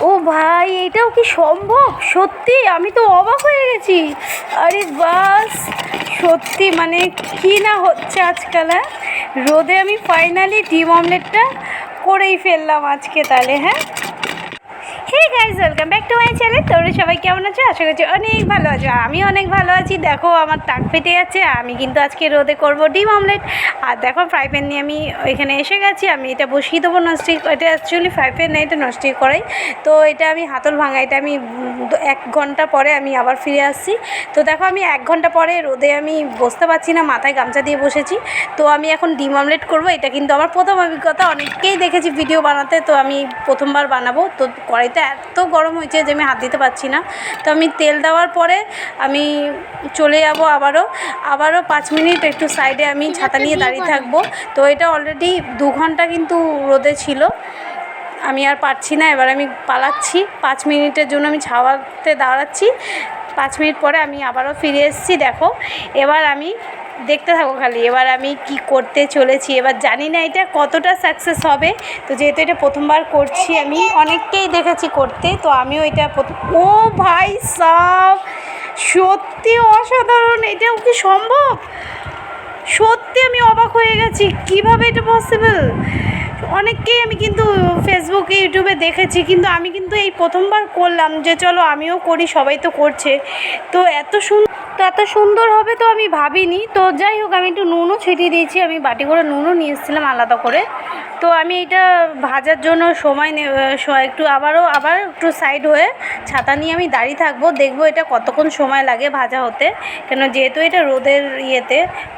ও ভাই, এটাও কি সম্ভব? সত্যি আমি তো অবাক হয়ে গেছি। আরে বাস, সত্যি মানে কি না হচ্ছে আজকাল। হ্যাঁ, রোদে আমি ফাইনালি ডিম অমলেটটা করেই ফেললাম আজকে তাহলে। হ্যাঁ, hey guys, welcome back to my channel. তোমরা সবাই কেমন আছো? আশা করছি অনেক ভালো আছো। আমি অনেক ভালো আছি। দেখো আমার টাক ফেটে যাচ্ছে। আমি কিন্তু আজকে রোদে করব ডিম অমলেট। আর দেখো ফ্রাই প্যান নিয়ে আমি এখানে এসে গেছি। আমি এটা বসিয়ে দেবো ননস্টিক। এটা অ্যাকচুয়ালি ফ্রাই প্যান না, এটা ননস্টিক করাই। তো এটা আমি হাতল ভাঙা, এটা আমি 1 ঘন্টা পরে আমি আবার ফিরে আসছি। তো দেখো আমি 1 ঘন্টা পরে রোদে আমি বসতে পারছি না, মাথায় গামছা দিয়ে বসেছি। তো আমি এখন ডিম অমলেট করবো। এটা কিন্তু আমার প্রথম অভিজ্ঞতা। অনেককেই দেখেছি ভিডিও বানাতে, তো আমি প্রথমবার বানাবো। তো কড়াইতে এত গরম হয়েছে যে আমি হাত দিতে পারছি না। তো আমি তেল দেওয়ার পরে আমি চলে যাব আবারও 5 মিনিট একটু সাইডে আমি ছাতা নিয়ে দাঁড়িয়ে থাকবো। তো এটা অলরেডি 2 ঘন্টা কিন্তু রোদে ছিল। আমি আর পারছি না, এবার আমি পালাচ্ছি। 5 মিনিটের জন্য আমি ছাওয়াতে দাঁড়াচ্ছি। 5 মিনিট পরে আমি আবারও ফিরে এসেছি। দেখো এবার আমি দেখতে থাকো খালি, এবার আমি কি করতে চলেছি। এবার জানি না এটা কতটা সাকসেস হবে। তো যেহেতু এটা প্রথমবার করছি, আমি অনেককেই দেখেছি করতে, তো আমিও এটা ও ভাই সাব, সত্যি অসাধারণ। এটাও কি সম্ভব? সত্যি আমি অবাক হয়ে গেছি, কিভাবে এটা পসিবল। অনেককেই আমি কিন্তু ফেসবুকে ইউটিউবে দেখেছি, কিন্তু আমি কিন্তু এই প্রথমবার করলাম যে চলো আমিও করি, সবাই তো করছে। তো এত সুন্দর হবে তো আমি ভাবিনি। তো যাই হোক, আমি একটু নুনও ছিটিয়ে দিয়েছি। আমি বাটি করে নুনও নিয়ে এসেছিলাম আলাদা করে। তো আমি এটা ভাজার জন্য আবার একটু সাইড হয়ে ছাতা নিয়ে আমি দাঁড়িয়ে থাকবো, দেখবো এটা কতক্ষণ সময় লাগে ভাজা হতে। কেন যেহেতু এটা রোদের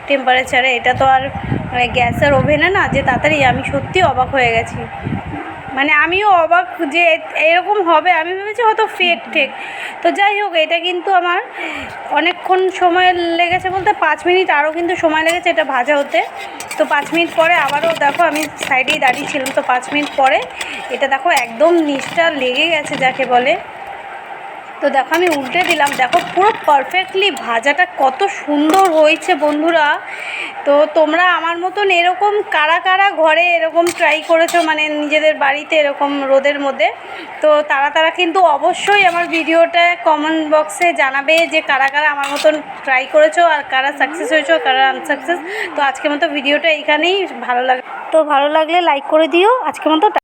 টেম্পারেচারে, এটা তো আর গ্যাসের ওভেনে না যে তাড়াতাড়ি। আমি সত্যি অবাক হয়ে গেছি, মানে আমিও অবাক যে এরকম হবে। আমি ভেবেছি হয়তো ফেক। তো যাই হোক, এটা কিন্তু আমার অনেকক্ষণ সময় লেগেছে, বলতে 5 মিনিট আরও কিন্তু সময় লেগেছে এটা ভাজা হতে। তো 5 মিনিট পরে আবারও দেখো আমি সাইডেই দাঁড়িয়েছিলাম। তো 5 মিনিট পরে এটা দেখো একদম নিচটা লেগে গেছে যাকে বলে। তো দেখো আমি উল্টে দিলাম, দেখো পুরো পারফেক্টলি ভাজাটা কত সুন্দর হয়েছে বন্ধুরা। তো তোমরা আমার মতন এরকম কারা কারা ঘরে এরকম ট্রাই করেছো, মানে নিজেদের বাড়িতে এরকম রোদের মধ্যে? তো তারা কিন্তু অবশ্যই আমার ভিডিওটা কমেন্ট বক্সে জানাবে যে কারা কারা আমার মতন ট্রাই করেছো, আর কারা সাকসেস হয়েছো, কারা আনসাকসেস। তো আজকের মতো ভিডিওটা এইখানেই। ভালো লাগলে লাইক করে দিও। আজকের মতো